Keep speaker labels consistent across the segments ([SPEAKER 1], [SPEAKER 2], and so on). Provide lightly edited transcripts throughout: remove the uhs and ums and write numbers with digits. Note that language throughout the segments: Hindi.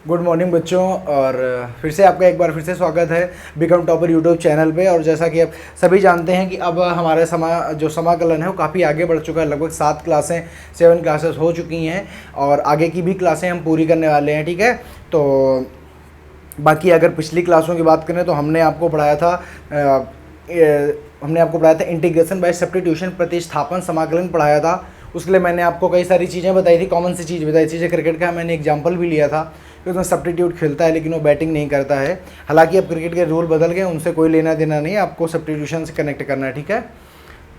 [SPEAKER 1] गुड मॉर्निंग बच्चों। और फिर से आपका एक बार फिर से स्वागत है बिकम टॉपर यूट्यूब चैनल पे। और जैसा कि आप सभी जानते हैं कि अब हमारे समाकलन है वो काफ़ी आगे बढ़ चुका है। लगभग 7 क्लासेस हो चुकी हैं और आगे की भी क्लासें हम पूरी करने वाले हैं। ठीक है, तो बाकी अगर पिछली क्लासों की बात करें तो हमने आपको पढ़ाया था इंटीग्रेशन बाय सब्स्टिट्यूशन, प्रतिस्थापन समाकलन पढ़ाया था। उसके लिए मैंने आपको कई सारी चीज़ें बताई थी, कॉमन सी चीज़ बताई थी। जैसे क्रिकेट का मैंने एग्जांपल भी लिया था कि उसमें सब्स्टिट्यूट खेलता है लेकिन वो बैटिंग नहीं करता है। हालांकि अब क्रिकेट के रूल बदल गए, उनसे कोई लेना देना नहीं है, आपको सब्स्टिट्यूशन से कनेक्ट करना है। ठीक है,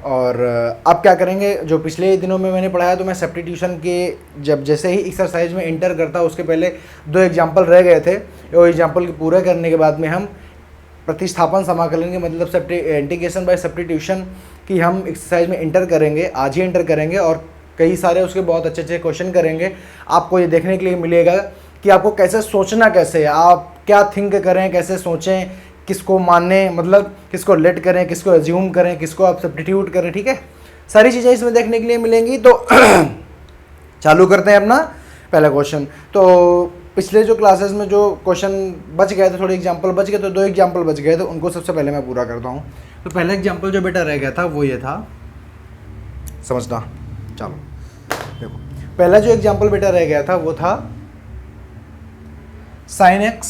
[SPEAKER 1] और अब क्या करेंगे, जो पिछले दिनों में मैंने पढ़ाया तो मैं सब्स्टिट्यूशन के जब जैसे ही एक्सरसाइज में इंटर करता उसके पहले 2 एग्जाम्पल रह गए थे। वो एग्जाम्पल के पूरा करने के बाद में हम प्रतिस्थापन समाकलन के मतलब इंटीग्रेशन बाय सब्स्टिट्यूशन की हम एक्सरसाइज में इंटर करेंगे, आज ही इंटर करेंगे। और कई सारे उसके बहुत अच्छे अच्छे क्वेश्चन करेंगे। आपको ये देखने के लिए मिलेगा कि आपको कैसे सोचना, कैसे आप क्या थिंक करें, कैसे सोचें, किसको माने, मतलब किसको लेट करें, किसको एज्यूम करें, किसको आप सब्स्टिट्यूट करें। ठीक है, सारी चीज़ें इसमें देखने के लिए मिलेंगी। तो चालू करते हैं अपना पहला क्वेश्चन। तो पिछले जो क्लासेस में जो क्वेश्चन बच गए थे, थोड़े एग्जांपल बच गए, तो 2 एग्जांपल बच गए, तो उनको सबसे पहले मैं पूरा करता हूँ। तो पहला एग्जांपल जो बेटा रह गया था वो ये था, समझना। चलो देखो, पहला जो एग्जांपल बेटा रह गया था वो था sin x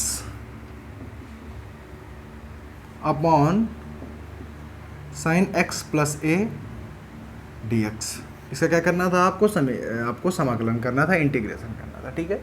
[SPEAKER 1] upon sin x plus a dx। इसका क्या करना था, आपको समाकलन करना था, इंटीग्रेशन करना था। ठीक है,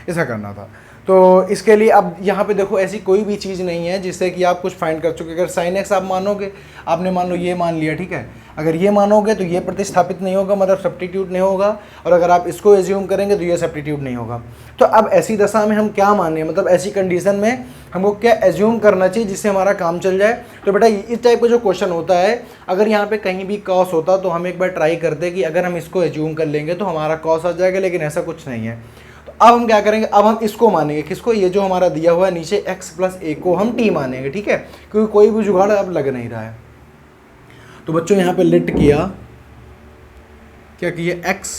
[SPEAKER 1] ऐसा करना था। तो इसके लिए अब यहाँ पे देखो, ऐसी कोई भी चीज़ नहीं है जिससे कि आप कुछ फाइंड कर चुके। अगर sin x आप मानोगे, आपने मान लो ये मान लिया, ठीक है, अगर ये मानोगे तो ये प्रतिस्थापित नहीं होगा, मतलब सब्स्टिट्यूट नहीं होगा। और अगर आप इसको एज्यूम करेंगे तो ये सब्स्टिट्यूट नहीं होगा। तो अब ऐसी दशा में हम क्या माने, मतलब ऐसी कंडीशन में हमको क्या एज्यूम करना चाहिए जिससे हमारा काम चल जाए। तो बेटा इस टाइप का जो क्वेश्चन होता है, अगर यहाँ पे कहीं भी कॉस होता तो हम एक बार ट्राई करते कि अगर हम इसको एज्यूम कर लेंगे तो हमारा कॉस आ जाएगा, लेकिन ऐसा कुछ नहीं है। अब हम क्या करेंगे, अब हम इसको मानेंगे, किसको, ये जो हमारा दिया हुआ है नीचे x प्लस a को हम t मानेंगे। ठीक है, क्योंकि कोई भी जुगाड़ अब लग नहीं रहा है। तो बच्चों यहाँ पे लेट किया, क्या किया, x,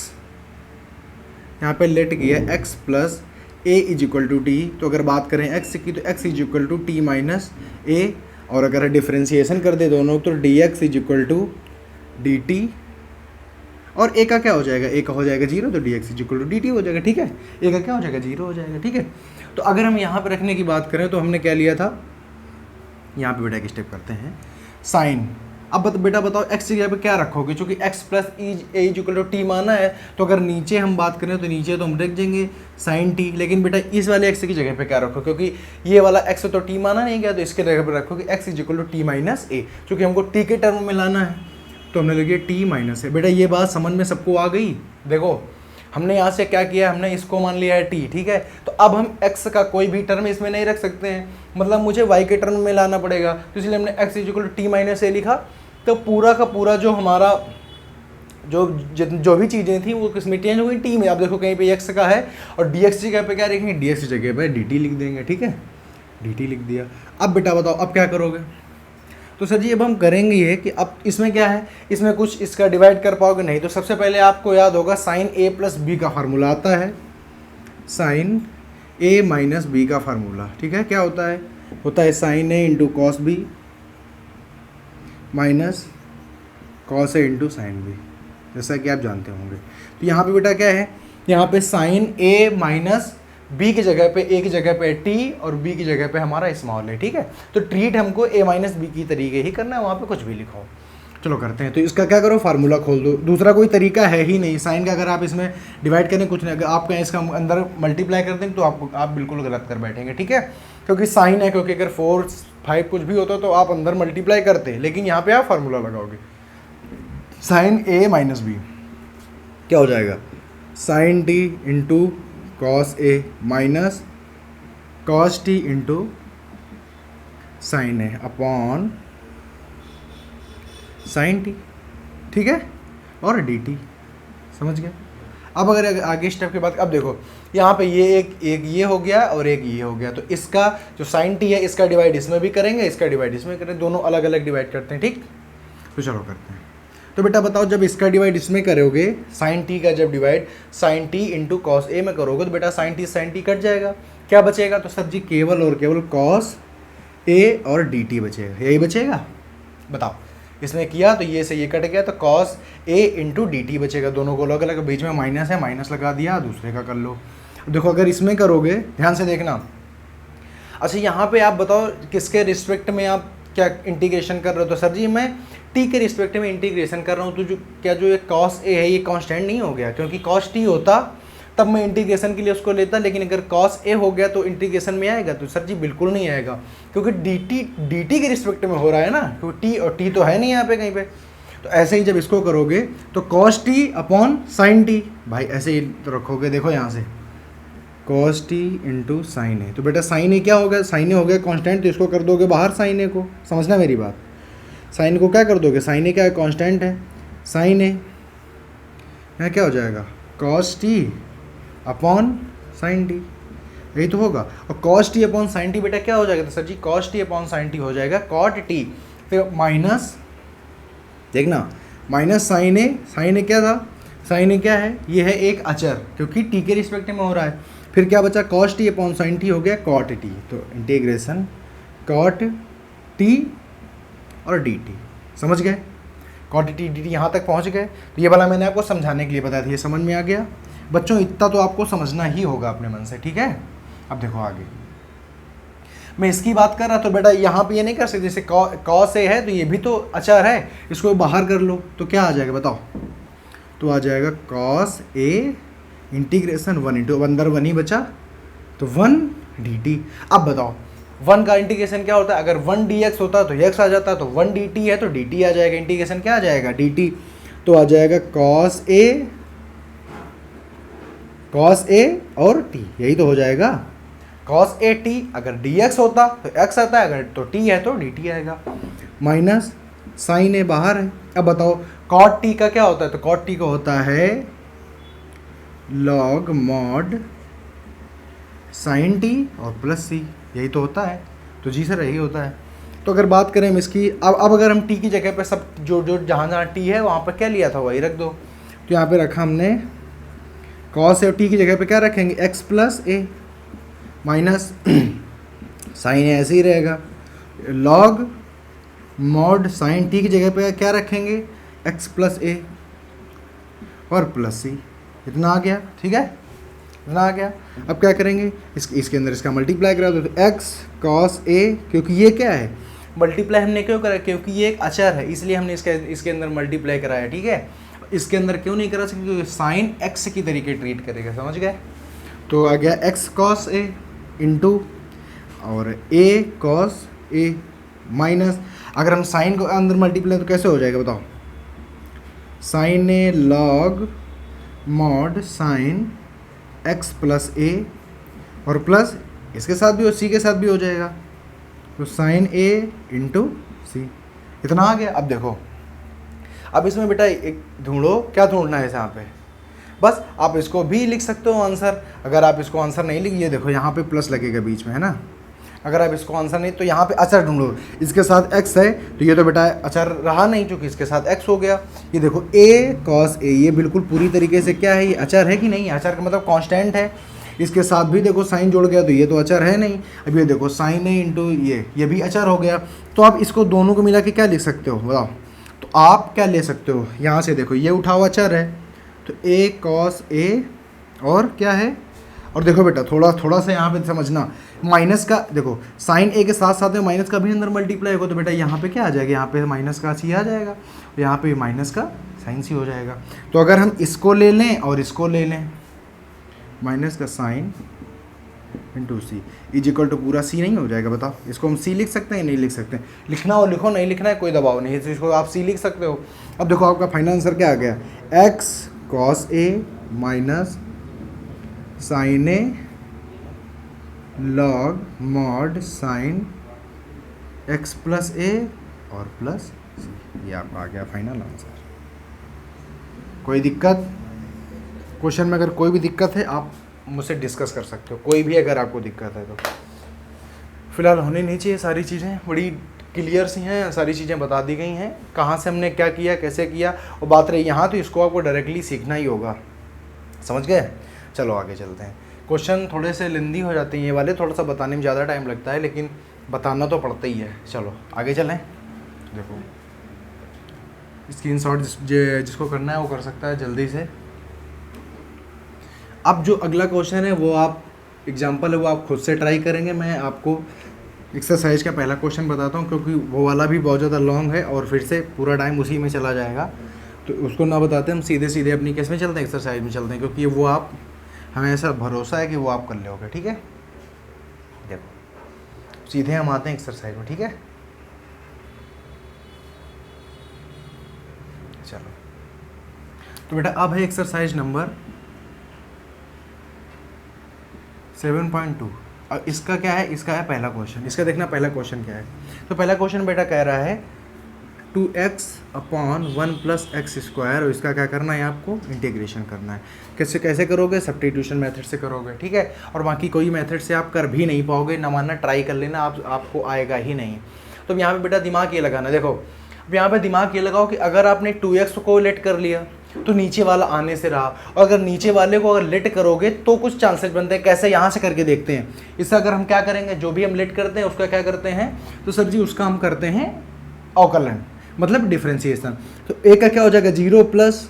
[SPEAKER 1] यहाँ पे लेट किया x plus a is equal to t. तो अगर बात करें x की तो x is equal to T minus a, और अगर डिफ्रेंसिएशन कर दे दोनों तो dx is equal to dt, और a का क्या हो जाएगा, a का हो जाएगा 0, तो dx is equal to dt हो जाएगा। ठीक है, a का क्या हो जाएगा, 0 हो जाएगा। ठीक है, तो अगर हम यहाँ पे रखने की बात करें तो हमने क्या लिया था, यहाँ पे बेटा एक स्टेप करते हैं, साइन। अब बेटा बताओ x की जगह पे क्या रखोगे, चूंकि x plus a is equal to t माना है, तो अगर नीचे हम बात करें तो नीचे तो हम रख देंगे साइन t। लेकिन बेटा इस वाले x की जगह पे क्या रखो, क्योंकि ये वाला x तो t माना नहीं गया, तो इसके जगह पे रखोगे x is equal to T minus a, चूँकि हमको t के टर्म में लाना है, तो हमने लिखा t माइनस है। बेटा ये बात समझ में सबको आ गई। देखो हमने यहाँ से क्या किया, हमने इसको मान लिया है t। ठीक है, तो अब हम x का कोई भी टर्म इसमें नहीं रख सकते हैं, मतलब मुझे y के टर्म में लाना पड़ेगा। तो इसलिए हमने x is equal to T minus A लिखा। तो पूरा का पूरा जो हमारा जो भी चीज़ें थी वो किस में चेंज हो गई, t में। आप देखो कहीं पे x का है और dx की जगह पे क्या लिखेंगे, dx की जगह पे dt लिख देंगे। ठीक है, dt लिख दिया। अब बेटा बताओ अब क्या करोगे, तो सर जी अब हम करेंगे ये कि अब इसमें क्या है, इसमें कुछ इसका डिवाइड कर पाओगे नहीं। तो सबसे पहले आपको याद होगा साइन a प्लस बी का फार्मूला आता है, साइन a माइनस बी का फार्मूला। ठीक है, क्या होता है sine a into cos b minus cos a into sine b, जैसा कि आप जानते होंगे। तो यहाँ पे बेटा क्या है, यहाँ पे साइन a माइनस b की जगह पे a की जगह पे t और b की जगह पे हमारा स्मॉल है। ठीक है, तो ट्रीट हमको a माइनस बी की तरीके ही करना है, वहाँ पे कुछ भी लिखो। चलो करते हैं। तो इसका क्या करो, फार्मूला खोल दो, दूसरा कोई तरीका है ही नहीं। साइन का अगर आप इसमें डिवाइड करें कुछ नहीं, अगर आप कहें इसका अंदर मल्टीप्लाई कर देंगे तो आप बिल्कुल गलत कर बैठेंगे। ठीक है, क्योंकि साइन है, क्योंकि अगर 4 5 कुछ भी होता तो आप अंदर मल्टीप्लाई करते, लेकिन यहाँ पे आप फार्मूला लगाओगे। साइन a माइनस बी क्या हो जाएगा, sine t into cos a minus cos t into sine a upon sine t। ठीक है, और dt, समझ गए। अब अगर आगे स्टेप के बाद अब देखो यहाँ पे ये एक ये हो गया और एक ये हो गया, तो इसका जो साइन t है इसका डिवाइड इसमें भी करेंगे, इसका डिवाइड इसमें करें, दोनों अलग अलग डिवाइड करते हैं। ठीक, तो चलो करते हैं। तो बेटा बताओ जब इसका डिवाइड इसमें करोगे, साइन टी का जब divide sine T into cos A में करोगे तो बेटा साइन टी कट जाएगा, क्या बचेगा? तो सर जी केवल और केवल कॉस ए और डी टी बचेगा, यही बचेगा। बताओ इसमें किया तो ये से ये कट गया, तो cos A into D T बचेगा, दोनों को अलग अलग, बीच में माइनस है, माइनस लगा दिया, दूसरे का कर लो। देखो अगर इसमें करोगे, ध्यान से देखना। अच्छा यहाँ पे आप बताओ किसके रिस्पेक्ट में आप क्या इंटीग्रेशन कर रहे हो? तो सर जी मैं टी के रिस्पेक्ट में इंटीग्रेशन कर रहा हूँ। तो जो क्या जो ये कॉस ए है ये कांस्टेंट नहीं हो गया? क्योंकि कॉस टी होता तब मैं इंटीग्रेशन के लिए उसको लेता, लेकिन अगर कॉस ए हो गया तो इंटीग्रेशन में आएगा? तो सर जी बिल्कुल नहीं आएगा, क्योंकि डी टी के रिस्पेक्ट में हो रहा है ना, क्योंकि टी और टी तो है नहीं यहाँ पे कहीं पे। तो ऐसे ही जब इसको करोगे तो cos T upon sine T, भाई ऐसे ही रखोगे, देखो यहाँ से कॉस टी इंटू साइन ए। तो बेटा साइन ए क्या हो गया? साइन ए हो गया कॉन्स्टेंट, तो इसको कर दोगे बाहर साइन ए को, समझना मेरी बात। साइन को क्या कर दोगे? साइन ए क्या है? कॉन्स्टेंट है। साइन ए यहाँ क्या हो जाएगा? Cos T upon sine T, यही तो होगा। और cos T upon sine T बेटा क्या हो जाएगा? तो sir ji cos T upon sine T हो जाएगा कॉट टी, फिर माइनस, देखना माइनस साइन ए क्या था? साइन ए क्या है? ये है एक अचर, क्योंकि टी के रिस्पेक्ट में हो रहा है। फिर क्या बचा? Cos T upon sine T हो गया कॉट टी, तो इंटीग्रेशन कॉट टी और डी टी, समझ गए? कॉट टी डी टी यहाँ तक पहुँच गए। तो ये वाला मैंने आपको समझाने के लिए बताया था, ये समझ में आ गया बच्चों? इतना तो आपको समझना ही होगा अपने मन से, ठीक है? अब देखो आगे मैं इसकी बात कर रहा, तो बेटा यहाँ पे ये नहीं कर सकते, जैसे कॉस ए है तो ये भी तो अचर है, इसको बाहर कर लो तो क्या आ जाएगा बताओ? तो आ जाएगा कॉस ए इंटीग्रेशन 1 इंटू अंदर 1 ही बचा, तो 1 डी टी। अब बताओ 1 का इंटीग्रेशन क्या होता है? अगर 1 डी एक्स होता तो एक्स आ जाता, तो 1 डी टी है तो डी टी आ जाएगा, इंटीग्रेशन क्या आ जाएगा? D T. तो आ जाएगा कॉस ए और टी, यही तो हो जाएगा कॉस ए टी। अगर डी एक्स होता तो एक्स आता है, अगर तो टी है तो डी टी आएगा, माइनस साइन ए बाहर है। अब बताओ कॉट टी का क्या होता है? तो कॉट टी का होता है लॉग मॉड साइन टी और प्लस सी, यही तो होता है। तो जी सर यही होता है। तो अगर बात करें हम इसकी, अब अगर हम टी की जगह पे सब जो जहाँ टी है वहाँ पर क्या लिया था वही रख दो। तो यहाँ पे रखा हमने कॉस ए, टी की जगह पे क्या रखेंगे? एक्स प्लस ए, माइनस साइन ए ऐसे ही रहेगा, लॉग मॉड साइन टी की जगह पे क्या रखेंगे? एक्स प्लस ए और प्लस सी, इतना आ गया, ठीक है? इतना आ गया। अब क्या करेंगे? इसके अंदर इसका मल्टीप्लाई करा दो, तो एक्स कॉस ए, क्योंकि ये क्या है? मल्टीप्लाई हमने क्यों करा? क्योंकि ये एक अचर है, इसलिए हमने इसके अंदर मल्टीप्लाई कराया, ठीक है? इसके अंदर क्यों नहीं करा सकते? क्योंकि साइन एक्स की तरीके ट्रीट करेगा, समझ गए? तो आ गया एक्स कॉस ए इंटू और ए कॉस ए माइनस, अगर हम साइन को अंदर मल्टीप्लाई तो कैसे हो जाएगा बताओ? Sine A log mod sine X plus A और प्लस इसके साथ भी और सी के साथ भी हो जाएगा, तो साइन ए इंटू सी, इतना आ गया। अब देखो अब इसमें बेटा एक ढूंढो, क्या ढूंढना है यहाँ पे? बस आप इसको भी लिख सकते हो आंसर। अगर आप इसको आंसर नहीं लिखिए, देखो यहाँ पे प्लस लगेगा बीच में, है ना? अगर आप इसको आंसर नहीं, तो यहाँ पे अचर ढूंढो, इसके साथ एक्स है तो ये तो बेटा अचर रहा नहीं, चूँकि इसके साथ एक्स हो गया। ये देखो ए कॉस ए, ये बिल्कुल पूरी तरीके से क्या है? ये अचर है कि नहीं? अचर का मतलब कांस्टेंट है। इसके साथ भी देखो साइन जोड़ गया तो ये तो अचर है नहीं। अब ये देखो साइन ए इंटू ये भी अचर हो गया। तो आप इसको दोनों को मिला के क्या लिख सकते हो बताओ? तो आप क्या ले सकते हो? यहाँ से देखो ये उठा हुआ अचर है, तो ए कॉस ए और क्या है? और देखो बेटा थोड़ा सा यहाँ पे समझना, माइनस का देखो साइन ए के साथ साथ में माइनस का भी अंदर मल्टीप्लाई होगा, तो बेटा यहाँ पे क्या आ जाएगा? यहाँ पे माइनस का सी आ जाएगा, यहाँ पे माइनस का साइन सी हो जाएगा। तो अगर हम इसको ले लें और इसको ले लें, माइनस का sine into c is equal to पूरा सी नहीं हो जाएगा? बताओ इसको हम सी लिख सकते हैं? नहीं लिख सकते? लिखना हो लिखो, नहीं लिखना है कोई दबाव नहीं है, तो इसको आप सी लिख सकते हो। अब देखो आपका फाइनल आंसर क्या आ गया? X cos A minus sine A log mod sine X plus A और प्लस सी, ये आपका आ गया फाइनल आंसर। कोई दिक्कत? क्वेश्चन में अगर कोई भी दिक्कत है आप मुझसे डिस्कस कर सकते हो, कोई भी अगर आपको दिक्कत है तो। फिलहाल होनी नहीं चाहिए सारी चीज़ें, बड़ी क्लियर सी हैं, सारी चीज़ें बता दी गई हैं, कहाँ से हमने क्या किया, कैसे किया। और बात रही यहाँ, तो इसको आपको डायरेक्टली सीखना ही होगा, समझ गए। चलो आगे चलते हैं। क्वेश्चन थोड़े से लेंदी हो जाते हैं ये वाले, थोड़ा सा बताने में ज़्यादा टाइम लगता है, लेकिन बताना तो पड़ता ही है। चलो आगे चलें। देखो स्क्रीनशॉट जिसको करना है वो कर सकता है जल्दी से। अब जो अगला क्वेश्चन है वो आप एग्जाम्पल है वो आप खुद से ट्राई करेंगे। मैं आपको एक्सरसाइज का पहला क्वेश्चन बताता हूँ, क्योंकि वो वाला भी बहुत ज़्यादा लॉन्ग है और फिर से पूरा टाइम उसी में चला जाएगा, तो उसको ना बताते हम सीधे सीधे अपनी केस में चलते हैं, एक्सरसाइज में चलते हैं, क्योंकि वो आप हमें ऐसा भरोसा है कि वो आप कर लोगे। ठीक है, देखो सीधे हम आते हैं एक्सरसाइज में। ठीक है, चलो तो बेटा अब है एक्सरसाइज नंबर 7.2। अब इसका क्या है, इसका है पहला क्वेश्चन। इसका देखना पहला क्वेश्चन क्या है। तो पहला क्वेश्चन बेटा कह रहा है 2x upon 1 plus X square, और इसका क्या करना है, आपको इंटीग्रेशन करना है। कैसे करोगे, सब्स्टिट्यूशन मेथड से करोगे। ठीक है, और बाकी कोई मेथड से आप कर भी नहीं पाओगे, ना मानना ट्राई कर लेना, आपको आएगा ही नहीं। तो यहाँ पे बेटा दिमाग ये लगाना, देखो अब यहाँ पे दिमाग ये लगाओ कि अगर आपने 2x को लेट कर लिया तो नीचे वाला आने से रहा, और अगर नीचे वाले को अगर लेट करोगे तो कुछ चांसेस बनते हैं। कैसे, यहाँ से करके देखते हैं। इससे अगर हम क्या करेंगे, जो भी हम लेट करते हैं उसका क्या करते हैं, तो सर जी उसका हम करते हैं अवकलन, मतलब डिफ्रेंसिएशन। तो एक का क्या हो जाएगा 0 प्लस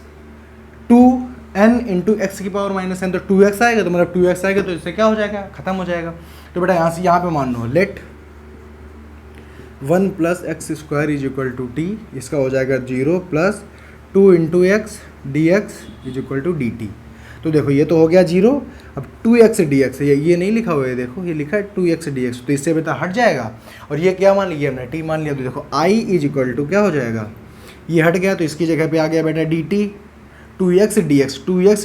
[SPEAKER 1] 2n इंटू एक्स की पावर माइनस n, तो 2x आएगा, तो मतलब 2x आएगा, तो इससे क्या हो जाएगा, खत्म हो जाएगा। तो बेटा यहाँ से यहाँ पे मान लो let 1 plus X square is equal to T, इसका हो जाएगा 0 plus 2 into X D x is equal to D T. तो देखो ये तो हो गया 0। अब 2x dx है, ये नहीं लिखा हुआ है, देखो ये लिखा है 2x dx, तो इससे बेटा हट जाएगा। और ये क्या मान लिया हमने, t मान लिया, तो देखो i इज इक्वल टू क्या हो जाएगा, ये हट गया, तो इसकी जगह पे आ गया बेटा dt। 2x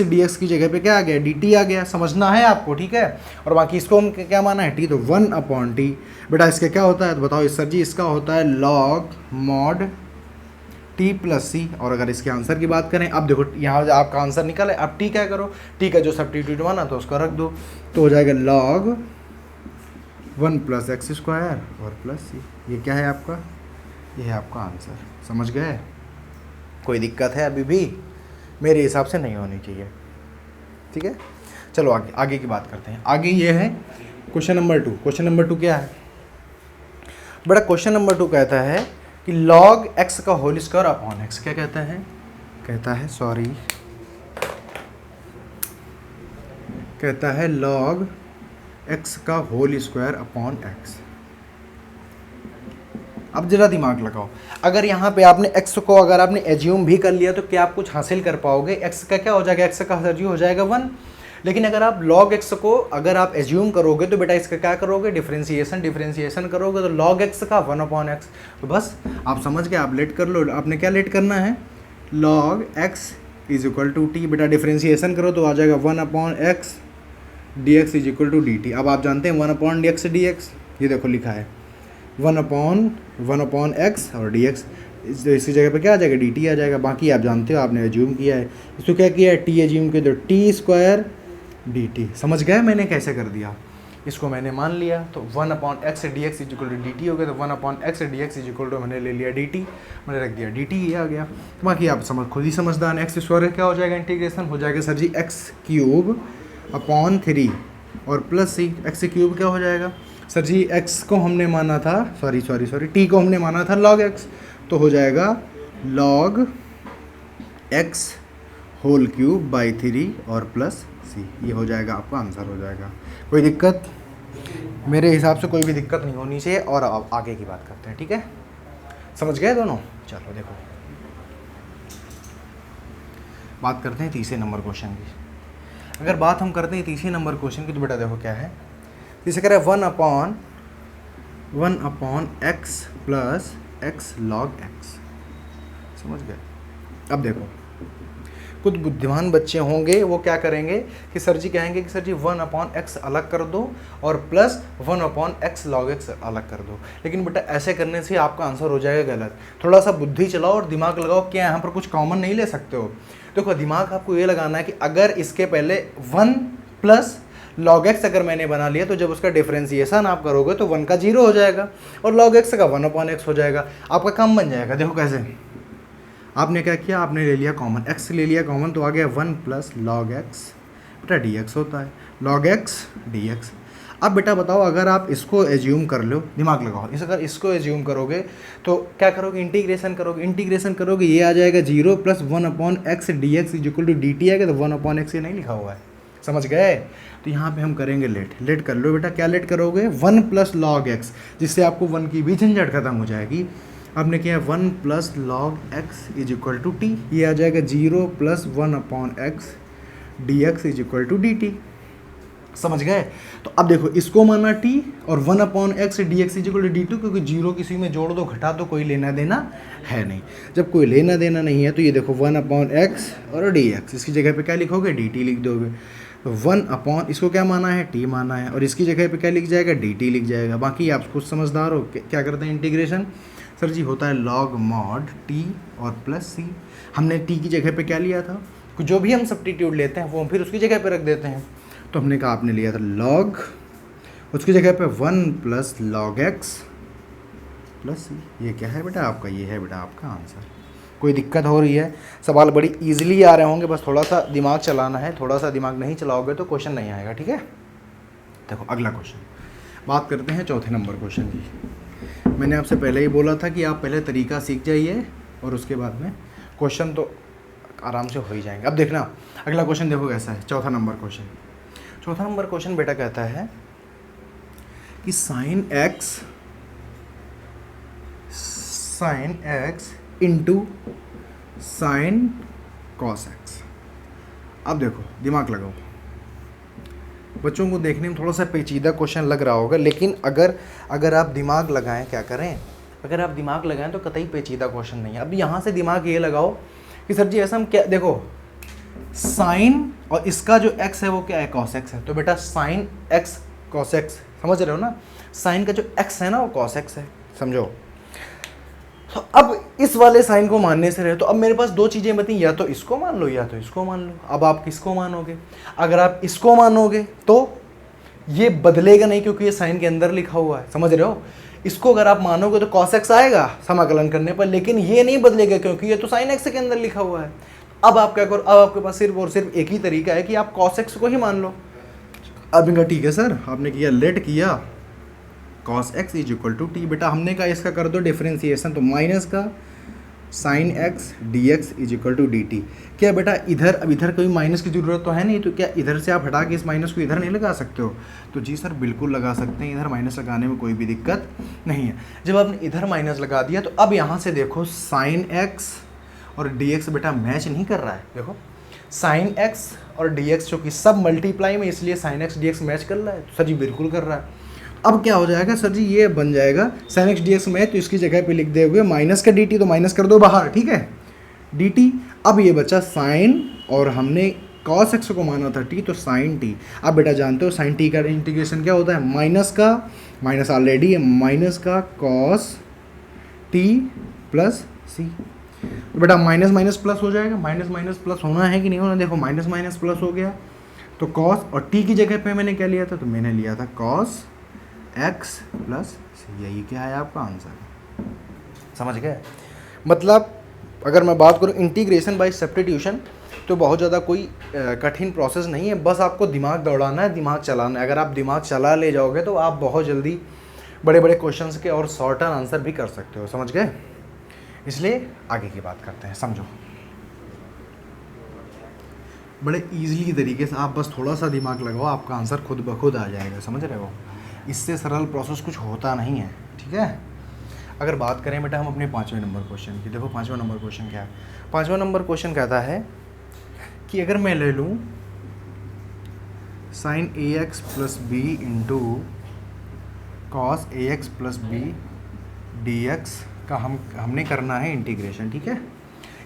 [SPEAKER 1] dx की जगह पे क्या आ गया, dt आ गया। समझना है आपको, ठीक है। और बाकी इसको हम क्या माना है, t, तो 1 अपॉन टी। बेटा इसका क्या होता है, तो बताओ सर जी, इसका होता है log mod t प्लस सी। और अगर इसके आंसर की बात करें, अब देखो यहाँ आपका आंसर निकल है, अब t क्या करो, t का जो सब्स्टिट्यूट माना तो उसको रख दो, तो हो जाएगा log 1 प्लस एक्स स्क्वायर और प्लस सी। ये क्या है आपका, ये है आपका आंसर। समझ गए, कोई दिक्कत है अभी भी, मेरे हिसाब से नहीं होनी चाहिए। ठीक है, चलो आगे की बात करते हैं। आगे ये है क्वेश्चन नंबर 2। क्वेश्चन नंबर 2 क्या है बड़ा, क्वेश्चन नंबर 2 कहता है कि log x का होल स्क्वायर अपॉन x, क्या कहता है, कहता है log x का होल स्क्वायर अपॉन x। अब जरा दिमाग लगाओ, अगर यहाँ पे आपने x को अगर आपने एज्यूम भी कर लिया तो क्या आप कुछ हासिल कर पाओगे। x का क्या हो जाएगा, x का सर जी हो जाएगा 1। लेकिन अगर आप log x को अगर आप एज्यूम करोगे तो बेटा इसका क्या करोगे, डिफरेंशिएशन करोगे, तो log x का 1 अपॉन एक्स। तो बस आप समझ गए, आप लेट कर लो। आपने क्या लेट करना है, log x is equal to t, बेटा डिफरेंशिएशन करो तो आ जाएगा 1 upon x D x is equal to D t. अब आप जानते हैं 1 अपॉन डी एक्स, ये देखो लिखा है 1 अपॉन एक्स और डी एक्स, इसकी जगह पे क्या आ जाएगा, डी टी आ जाएगा। बाकी आप जानते हो, आपने एज्यूम किया है, इसको क्या किया है, टी एज्यूम किया, तो टी स्क्वायर डी टी। समझ गए मैंने कैसे कर दिया, इसको मैंने मान लिया, तो 1 upon x D x is equal to D t हो गया, तो 1 upon x D x is equal to मैंने ले लिया डी टी, मैंने रख दिया डी टी, ये आ गया। तो बाकी आप खुद ही समझदार हैं। एक्स स्क्वायर क्या हो जाएगा, इंटीग्रेशन हो जाएगा सर जी एक्स क्यूब अपॉन 3 और प्लस सी। एक्स क्यूब क्या हो जाएगा सर जी, एक्स को हमने माना था, सॉरी टी को हमने माना था log एक्स, तो हो जाएगा log x whole cube by 3 और प्लस सी। ये हो जाएगा आपका आंसर हो जाएगा। कोई दिक्कत, मेरे हिसाब से कोई भी दिक्कत नहीं होनी चाहिए। और अब आगे की बात करते हैं, ठीक है, समझ गए दोनों। चलो देखो बात करते हैं तीसरे नंबर क्वेश्चन की। अगर बात हम करते हैं तीसरे नंबर क्वेश्चन की, तो बेटा देखो क्या है, इसे कह रहा है 1 upon x plus x log x. समझ गए। अब देखो कुछ बुद्धिमान बच्चे होंगे, वो क्या करेंगे कि सर जी कहेंगे कि सर जी 1 अपॉन एक्स अलग कर दो और plus 1 upon x log x अलग कर दो। लेकिन बेटा ऐसे करने से आपका आंसर हो जाएगा गलत। थोड़ा सा बुद्धि चलाओ और दिमाग लगाओ, क्या यहाँ पर कुछ कॉमन नहीं ले सकते हो। देखो दिमाग आपको ये लगाना है कि अगर इसके पहले 1 प्लस log x अगर मैंने बना लिया तो जब उसका डिफरेंशिएशन आप करोगे तो 1 का 0 हो जाएगा और log x का 1/x हो जाएगा। आपका काम बन जाएगा। देखो कैसे, आपने क्या किया, आपने ले लिया कॉमन, x ले लिया कॉमन तो आ गया 1 प्लस log x बेटा dx होता है, log x dx। अब बेटा बताओ, अगर आप इसको एज्यूम कर लो, दिमाग लगाओ, अगर इसको एज्यूम करोगे तो क्या करोगे, इंटीग्रेशन करोगे, ये आ जाएगा 0 plus 1/x dx is equal to dt आएगा, तो 1/x ये नहीं लिखा हुआ है, समझ गए। तो यहाँ पे हम करेंगे लेट कर लो बेटा, क्या लेट करोगे, 1 प्लस log x, जिससे आपको 1 की भी झंझट खत्म हो जाएगी। आपने किया 1 plus log x is equal to t, ये आ जाएगा 0 plus 1/x dx is equal to dt, समझ गए। तो अब देखो, इसको माना t और 1/x dx is equal to dt, क्योंकि 0 किसी में जोड़ दो घटा दो, कोई लेना देना है नहीं। जब कोई लेना देना नहीं है तो ये देखो 1/x और dx, इसकी जगह पे क्या लिखोगे, dt लिख दोगे। तो 1/, इसको क्या माना है, t माना है, और इसकी जगह पे क्या लिख जाएगा, dt लिख जाएगा। बाकी आप कुछ समझदार हो, क्या करते हैं इंटीग्रेशन, सर जी होता है log mod t और प्लस c। हमने t की जगह पे क्या लिया था, जो भी हम सब्स्टिट्यूट लेते हैं वो हम फिर उसकी जगह पे रख देते हैं। तो हमने कहा, आपने लिया था log, उसकी जगह पे 1 plus log x plus c। ये क्या है बेटा आपका, ये है बेटा आपका आंसर। कोई दिक्कत हो रही है, सवाल बड़ी इजीली आ रहे होंगे, बस थोड़ा सा दिमाग चलाना है, थोड़ा सा दिमाग नहीं चलाओगे तो क्वेश्चन नहीं आएगा, ठीक है। देखो अगला क्वेश्चन, बात करते हैं चौथे नंबर क्वेश्चन की। मैंने आपसे पहले ही बोला था कि आप पहले तरीका सीख जाइए और उसके बाद में क्वेश्चन तो आराम से हो ही जाएंगे। अब देखना अगला क्वेश्चन, देखो कैसा है, चौथा नंबर क्वेश्चन बेटा कहता है कि sine x into sine cos x. अब देखो दिमाग लगाओ, बच्चों को देखने में थोड़ा सा पेचीदा क्वेश्चन लग रहा होगा, लेकिन अगर आप दिमाग लगाएं, क्या करें, अगर आप दिमाग लगाएं तो कतई पेचीदा क्वेश्चन नहीं है। अब यहाँ से दिमाग ये लगाओ कि सर जी ऐसा हम क्या, देखो साइन और इसका जो x है वो क्या है, cos x है, तो बेटा साइन x cos x, समझ रहे हो ना, साइन का जो x है ना वो cos x है, समझो। तो अब इस वाले साइन को मानने से रहे तो अब मेरे पास दो चीज़ें बती, या तो इसको मान लो या तो इसको मान लो। अब आप किसको मानोगे, अगर आप इसको मानोगे तो ये बदलेगा नहीं, क्योंकि ये साइन के अंदर लिखा हुआ है, समझ रहे हो। इसको अगर आप मानोगे तो cos x आएगा समाकलन करने पर, लेकिन ये नहीं बदलेगा क्योंकि ये तो साइन x के अंदर लिखा हुआ है। अब आप क्या करो, अब आपके पास सिर्फ और सिर्फ एक ही तरीका है कि आप cos x को ही मान लो। अब इनका ठीक है सर, आपने किया लेट किया cos x is equal to t, बेटा हमने कहा इसका कर दो डिफरेंशिएशन, तो माइनस का sine x dx is equal to D t. क्या बेटा इधर, अब इधर कोई माइनस की ज़रूरत तो है नहीं, तो क्या इधर से आप हटा के इस माइनस को इधर नहीं लगा सकते हो, तो जी सर बिल्कुल लगा सकते हैं, इधर माइनस लगाने में कोई भी दिक्कत नहीं है। जब आपने इधर माइनस लगा दिया तो अब यहाँ से देखो साइन x और dx बेटा मैच नहीं कर रहा है, देखो साइन x और dx जो कि सब मल्टीप्लाई में, इसलिए साइन x dx मैच कर रहा है, तो सर जी बिल्कुल कर रहा है। अब क्या हो जाएगा सर जी, ये बन जाएगा साइन x dx मैच, तो इसकी जगह पे लिख दोगे माइनस का dt, तो माइनस कर दो बाहर, ठीक है dt। अब ये बचा साइन, और हमने cos x को माना था t, तो साइन t। अब बेटा जानते हो साइन t का इंटीग्रेशन क्या होता है, माइनस का, माइनस ऑलरेडी है, माइनस का cos t प्लस c। तो बेटा माइनस माइनस प्लस हो जाएगा, माइनस माइनस प्लस होना है कि नहीं होना, देखो माइनस माइनस प्लस हो गया, तो cos और t की जगह पे मैंने क्या लिया था, तो मैंने लिया था cos x प्लस c। यही क्या है आपका आंसर, समझ गए। मतलब अगर मैं बात करूँ इंटीग्रेशन बाय सब्स्टिट्यूशन, तो बहुत ज़्यादा कोई कठिन प्रोसेस नहीं है, बस आपको दिमाग दौड़ाना है, दिमाग चलाना है। अगर आप दिमाग चला ले जाओगे तो आप बहुत जल्दी बड़े बड़े क्वेश्चंस के और शॉर्टर आंसर भी कर सकते हो, समझ गए। इसलिए आगे की बात करते हैं, समझो बड़े इजीली तरीके से, आप बस थोड़ा सा दिमाग लगाओ, आपका आंसर खुद ब खुद आ जाएगा, समझ रहे हो। इससे सरल प्रोसेस कुछ होता नहीं है, ठीक है। अगर बात करें बेटा हम अपने 5वें नंबर क्वेश्चन की, देखो 5वां नंबर क्वेश्चन क्या है। 5वां नंबर क्वेश्चन कहता है कि अगर मैं ले लूँ sine ax plus b into cos ax plus b dx का हमने करना है इंटीग्रेशन, ठीक है,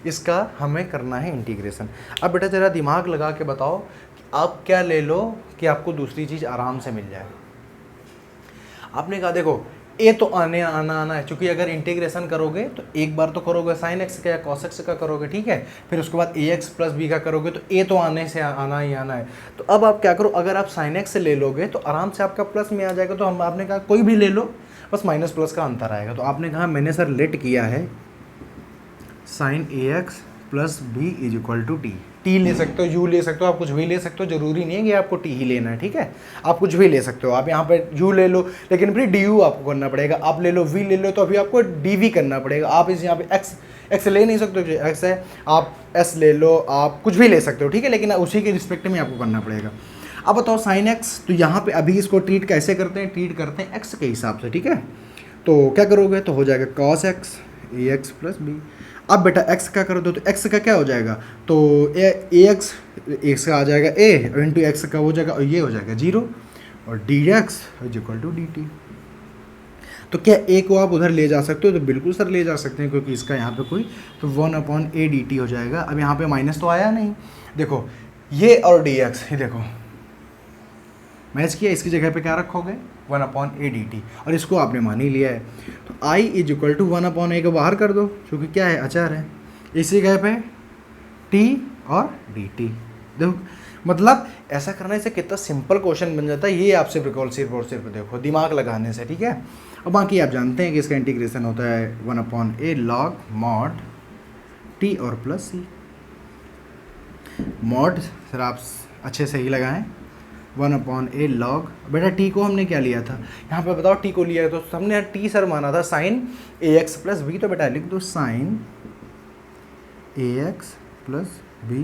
[SPEAKER 1] इसका हमें करना है इंटीग्रेशन। अब बेटा ज़रा दिमाग लगा के बताओ कि आप क्या ले लो कि आपको दूसरी चीज़ आराम से मिल जाए। आपने कहा देखो ए तो आना है, क्योंकि अगर इंटीग्रेशन करोगे तो एक बार तो करोगे साइन एक्स का या कॉस एक्स का करोगे, ठीक है, फिर उसके बाद ए एक्स प्लस बी का करोगे, तो ए तो आने से आना ही आना है। तो अब आप क्या करो, अगर आप साइन एक्स से ले लोगे तो आराम से आपका प्लस में आ जाएगा। तो हम आपने कहा कोई भी ले लो, बस माइनस प्लस का अंतर आएगा। तो आपने कहा मैंने सर लेट किया है sine a x plus B is equal to t ले सकते हो, यू ले सकते हो, आप कुछ भी ले सकते हो, जरूरी नहीं है कि आपको टी ही लेना है, ठीक है, आप कुछ भी ले सकते हो। आप यहाँ पे यू ले लो, लेकिन फिर डी यू आपको करना पड़ेगा। आप ले लो वी ले लो, तो अभी आपको डी वी करना पड़ेगा। आप इस यहाँ पे एक्स ले नहीं सकते हो, एक्स है, आप एस ले लो, आप कुछ भी ले सकते हो, ठीक है, लेकिन उसी के रिस्पेक्ट में आपको करना पड़ेगा। अब बताओ साइन एक्स, तो यहाँ पे अभी इसको ट्रीट कैसे करते हैं, ट्रीट करते हैं एक्स के हिसाब से, ठीक है। तो क्या करोगे, तो हो जाएगा कॉस एक्स ए एक्स प्लस बी। अब बेटा x का कर दो, तो x का क्या हो जाएगा, तो ए एक्स का आ जाएगा a इंटू एक्स का हो जाएगा, और ये हो जाएगा 0, और d x is equal to D T. तो क्या a को आप उधर ले जा सकते हो, तो बिल्कुल सर ले जा सकते हैं, क्योंकि इसका यहाँ पे कोई, तो 1/a dt हो जाएगा। अब यहाँ पे माइनस तो आया नहीं, देखो ये और डी एक्स, ये देखो मैच किया, इसकी जगह पे क्या रखोगे 1/a dt, और इसको आपने मान ही लिया है। तो i is equal to 1/a को बाहर कर दो, क्योंकि क्या है अचार है, इसी जगह पे t और dt। देखो मतलब ऐसा करने से कितना सिंपल क्वेश्चन बन जाता है, ये आपसे बिल्कुल सिर्फ और सिर्फ देखो दिमाग लगाने से, ठीक है। और बाकी आप जानते हैं कि इसका इंटीग्रेशन होता है 1/a लॉग मॉड t और प्लस c। मॉड सर आप अच्छे से ही लगाएं, 1/a लॉग, बेटा t को हमने क्या लिया था, यहाँ पे बताओ t को लिया है, तो हमने t सर माना था sign a x plus B, तो बेटा लिख दो sign a x plus B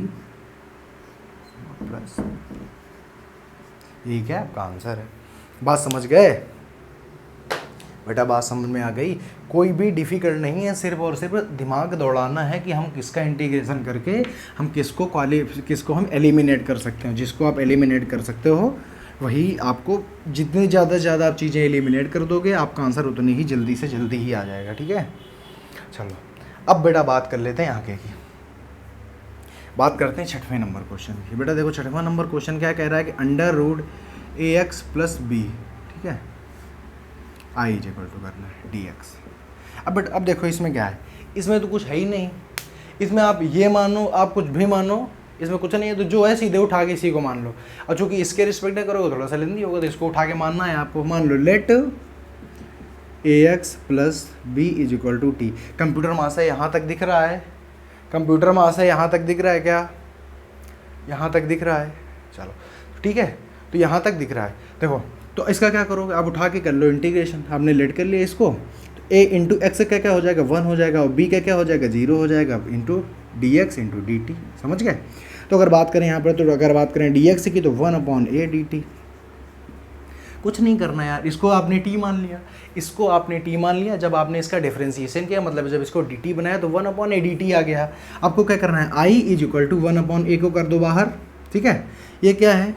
[SPEAKER 1] plus, ये क्या आपका आंसर है। बात समझ गए बेटा, बात समझ में आ गई, कोई भी डिफ़िकल्ट नहीं है, सिर्फ और सिर्फ दिमाग दौड़ाना है कि हम किसका इंटीग्रेशन करके हम किसको हम एलिमिनेट कर सकते हैं। जिसको आप एलिमिनेट कर सकते हो वही आपको, जितनी ज़्यादा से ज़्यादा आप चीज़ें एलिमिनेट कर दोगे आपका आंसर उतनी ही जल्दी से जल्दी ही आ जाएगा, ठीक है। चलो अब बेटा बात कर लेते हैं आगे की, बात करते हैं 6वें नंबर क्वेश्चन की। बेटा देखो 6वां नंबर क्वेश्चन क्या कह रहा है कि अंडर रूट ए एक्स प्लस बी, ठीक है, आई इज इक्वल टू करना है डी एक्स। अब बट अब देखो इसमें क्या है, इसमें तो कुछ है ही नहीं, इसमें आप ये मानो आप कुछ भी मानो, इसमें कुछ नहीं है, तो जो है सीधे उठा के इसी को मान लो। और चूंकि इसके रिस्पेक्ट में करोगे थोड़ा सा लेंदी होगा, तो इसको उठा के मानना है आपको। मान लो let A x plus B is equal to T. Computer मास है यहाँ तक दिख रहा है, कंप्यूटर मास है यहाँ तक दिख रहा है, क्या यहाँ तक दिख रहा है, चलो ठीक है, तो यहाँ तक दिख रहा है। देखो तो इसका क्या करोगे, आप उठा के कर लो इंटीग्रेशन, आपने लेट कर लिया इसको, तो a इंटू एक्स का क्या हो जाएगा 1 हो जाएगा, और b का क्या हो जाएगा 0 हो जाएगा, into D x into D T. समझ गए। तो अगर बात करें यहाँ पर, तो अगर बात करें डी एक्स की, तो 1/a dt। कुछ नहीं करना यार, इसको आपने t मान लिया, इसको आपने t मान लिया, जब आपने इसका डिफरेंशिएशन किया, मतलब जब इसको dt बनाया तो 1/a dt आ गया। आपको क्या करना है, i is equal to 1/a को कर दो बाहर, ठीक है, ये क्या है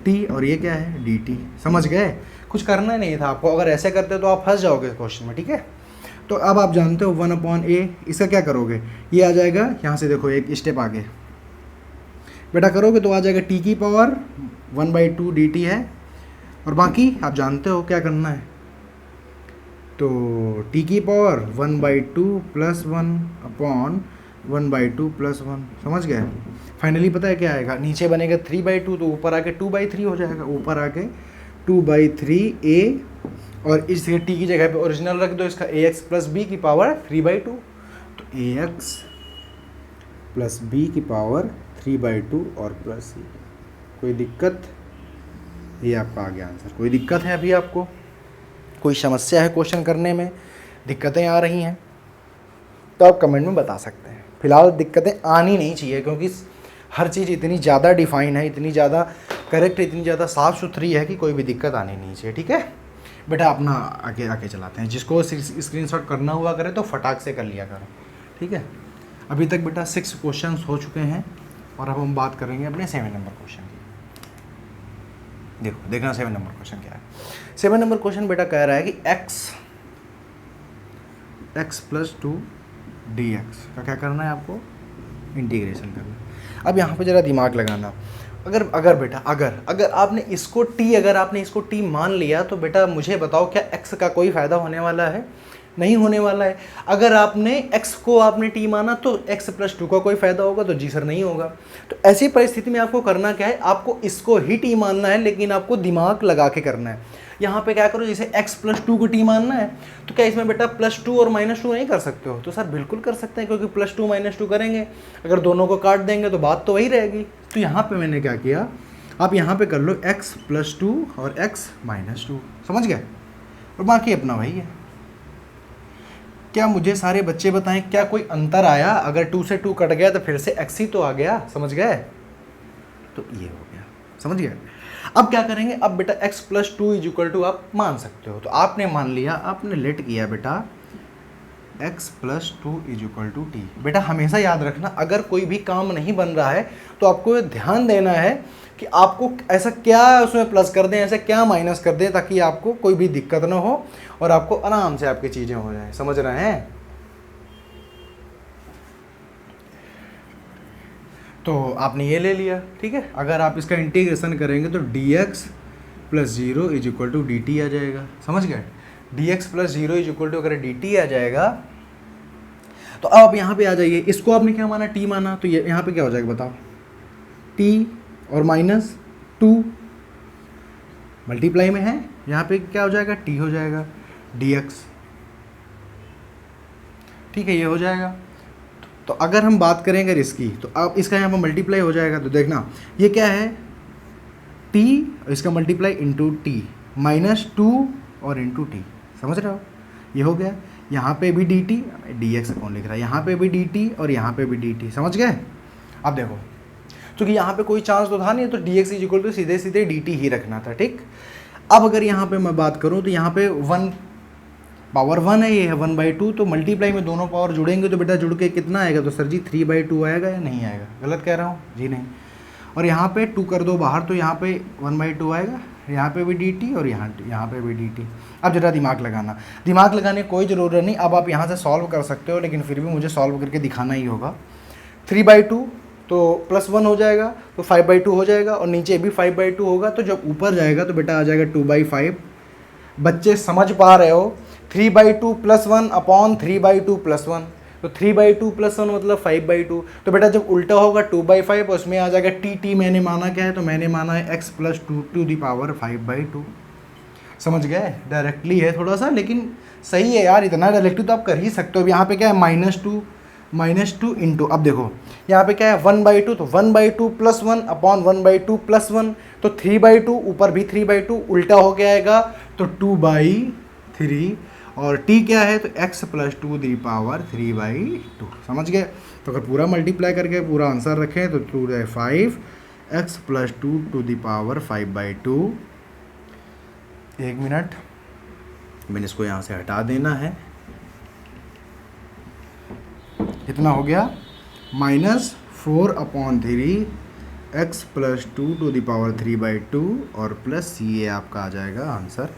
[SPEAKER 1] t और ये क्या है dt। समझ गए, कुछ करना नहीं था आपको, अगर ऐसे करते तो आप फंस जाओगे क्वेश्चन में, ठीक है। तो अब आप जानते हो 1/a, इसका क्या करोगे, ये आ जाएगा यहाँ से, देखो एक स्टेप आगे बेटा करोगे तो आ जाएगा t की पावर 1/2 dt है, और बाकी आप जानते हो क्या करना है, तो t की पावर 1/2 प्लस 1/2 प्लस 1। समझ गए। फाइनली पता है क्या आएगा, नीचे बनेगा 3/2, तो ऊपर आके 2/3 हो जाएगा, ऊपर आके 2/3a, और इस t की जगह पे ओरिजिनल रख दो इसका ax प्लस b की पावर 3/2, तो ax प्लस b की पावर 3/2 और प्लस c। कोई दिक्कत, ये आपका आ गया आंसर। कोई दिक्कत है अभी आपको, कोई समस्या है क्वेश्चन करने में, दिक्कतें आ रही हैं तो आप कमेंट में बता सकते हैं। फिलहाल दिक्कतें आनी नहीं चाहिए, क्योंकि हर चीज़ इतनी ज़्यादा डिफाइन है, इतनी ज़्यादा करेक्ट, इतनी ज़्यादा साफ़ सुथरी है कि कोई भी दिक्कत आनी नहीं चाहिए, ठीक है बेटा। अपना आगे आगे चलाते हैं, जिसको स्क्रीनशॉट करना हुआ करे तो फटाक से कर लिया करो, ठीक है। अभी तक बेटा 6 क्वेश्चन हो चुके हैं, और अब हम बात करेंगे अपने 7 नंबर क्वेश्चन की। देखो देखना 7 नंबर क्वेश्चन क्या है। 7 नंबर क्वेश्चन बेटा कह रहा है कि x प्लस 2 dx का क्या करना है आपको, इंटीग्रेशन करना है। अब यहाँ पे ज़रा दिमाग लगाना, अगर बेटा अगर आपने इसको t मान लिया तो बेटा मुझे बताओ क्या x का कोई फ़ायदा होने वाला है? नहीं होने वाला है। अगर आपने x को t माना तो x + 2 का कोई फ़ायदा होगा? तो जी सर नहीं होगा। तो ऐसी परिस्थिति में आपको करना क्या है, आपको इसको ही t मानना है, लेकिन आपको दिमाग लगा के करना है। यहाँ पे क्या करो, जैसे x + 2 को t मानना है तो क्या इसमें बेटा +2 और -2 नहीं कर सकते हो? तो सर बिल्कुल कर सकते हैं, क्योंकि +2 -2 करेंगे, अगर दोनों को काट देंगे तो बात तो वही रहेगी। तो यहाँ पे मैंने क्या किया, आप यहाँ पे कर लो x + 2 और x - 2, समझ गए? और बाकी अपना वही है। क्या मुझे सारे बच्चे बताएं क्या कोई अंतर आया? अगर 2 से 2 कट गया तो फिर से x ही तो आ गया, समझ गए? तो ये हो गया, समझ गए? अब क्या करेंगे, अब बेटा x + 2 = आप मान सकते हो। तो आपने मान लिया, आपने लेट किया बेटा x + 2 = t। बेटा हमेशा याद रखना, अगर कोई भी काम नहीं बन रहा है तो आपको ध्यान देना है कि आपको ऐसा क्या उसमें प्लस कर दें, ऐसा क्या माइनस कर दें, ताकि आपको कोई भी दिक्कत ना हो और आपको आराम से आपकी चीज़ें हो जाएं। समझ रहे हैं? तो आपने ये ले लिया, ठीक है। अगर आप इसका इंटीग्रेशन करेंगे तो dx + 0 = dt आ जाएगा, समझ गए? dx + 0 = अगर dt आ जाएगा तो अब आप यहाँ पे आ जाइए। इसको आपने क्या माना, t माना, तो ये यहाँ पे क्या हो जाएगा बताओ, t और -2 मल्टीप्लाई में है, यहाँ पे क्या हो जाएगा, t हो जाएगा dx, ठीक है, ये हो जाएगा। तो अगर हम बात करें अगर इसकी, तो अब इसका यहाँ पर मल्टीप्लाई हो जाएगा, तो देखना ये क्या है, t, इसका मल्टीप्लाई इंटू टी, -2 और इंटू टी, समझ रहे हो? ये हो गया। यहाँ पे भी dt, dx कौन लिख रहा है, यहाँ पे भी dt और यहाँ पे भी dt, समझ गए? अब देखो, क्योंकि यहाँ पे कोई चांस तो था नहीं, तो dx = सीधे सीधे dt ही रखना था, ठीक। अब अगर यहाँ पे मैं बात करूँ तो यहाँ पे 1 पावर 1 है, ये है 1/2, तो मल्टीप्लाई में दोनों पावर जुड़ेंगे तो बेटा जुड़ के कितना आएगा, तो सर जी 3/2 आएगा या नहीं आएगा? गलत कह रहा हूँ जी? नहीं। और यहाँ पे 2 कर दो बाहर, तो यहाँ पे 1/2 आएगा, यहाँ पे भी dt और यहाँ पे भी dt। अब जरा दिमाग लगाने की कोई ज़रूरत नहीं। अब आप यहाँ से सॉल्व कर सकते हो, लेकिन फिर भी मुझे सॉल्व करके दिखाना ही होगा। 3/2 तो +1 हो जाएगा, तो 5/2 हो जाएगा, और नीचे भी 5/2 होगा, तो जब ऊपर जाएगा तो बेटा आ जाएगा 2/5। बच्चे समझ पा रहे हो? 3/2 + 1 / 3/2 + 1, तो 3/2 + 1 मतलब 5/2। तो बेटा जब उल्टा होगा 2/5, उसमें आ जाएगा t मैंने माना क्या है, तो मैंने माना है x + 2 → 5/2। समझ गए? डायरेक्टली है थोड़ा सा, लेकिन सही है यार, इतना डायरेक्टली तो आप कर ही सकते हो। अब यहाँ पे क्या है, -2 इंटू, अब देखो यहाँ पे क्या है 1/2, तो 1/2 + 1 / 1/2 + 1, तो 3/2, ऊपर भी 3/2, उल्टा हो गया आएगा तो 2/3, और t क्या है, तो x + 2 → 3/2, समझ गए? तो अगर पूरा मल्टीप्लाई करके पूरा आंसर रखें तो 2/5 x + 2 → 5/2। 1 मिनट, मैंने इसको यहाँ से हटा देना है। कितना हो गया, -4/3 x + 2 → 3/2 और प्लस ये आपका आ जाएगा आंसर,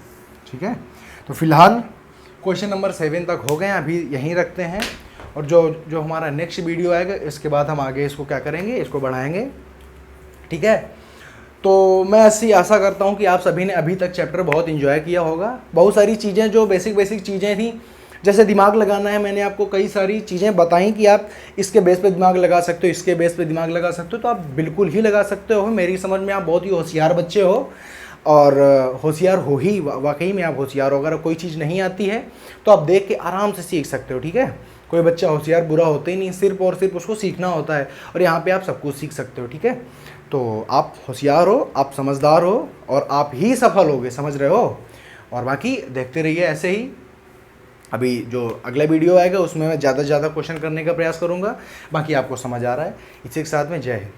[SPEAKER 1] ठीक है। तो फिलहाल क्वेश्चन नंबर 7 तक हो गए, अभी यहीं रखते हैं, और जो हमारा नेक्स्ट वीडियो आएगा इसके बाद हम आगे इसको क्या करेंगे, इसको बढ़ाएंगे, ठीक है। तो मैं ऐसी आशा करता हूँ कि आप सभी ने अभी तक चैप्टर बहुत इन्जॉय किया होगा। बहुत सारी चीज़ें जो बेसिक चीज़ें थी, जैसे दिमाग लगाना है, मैंने आपको कई सारी चीज़ें बताई कि आप इसके बेस पे दिमाग लगा सकते हो, इसके बेस पे दिमाग लगा सकते हो, तो आप बिल्कुल ही लगा सकते हो। मेरी समझ में आप बहुत ही होशियार बच्चे हो, और होशियार हो ही, वाकई में आप होशियार हो। अगर कोई चीज़ नहीं आती है तो आप देख के आराम से सीख सकते हो, ठीक है। कोई बच्चा होशियार बुरा होता ही नहीं, सिर्फ और सिर्फ उसको सीखना होता है, और यहाँ पे आप सब कुछ सीख सकते हो, ठीक है। तो आप होशियार हो, आप समझदार हो, और आप ही सफल होगे, समझ रहे हो। और बाकी देखते रहिए ऐसे ही। अभी जो अगला वीडियो आएगा उसमें मैं ज़्यादा से ज़्यादा क्वेश्चन करने का प्रयास करूँगा। बाकी आपको समझ आ रहा है। इसी के साथ में जय हिंद।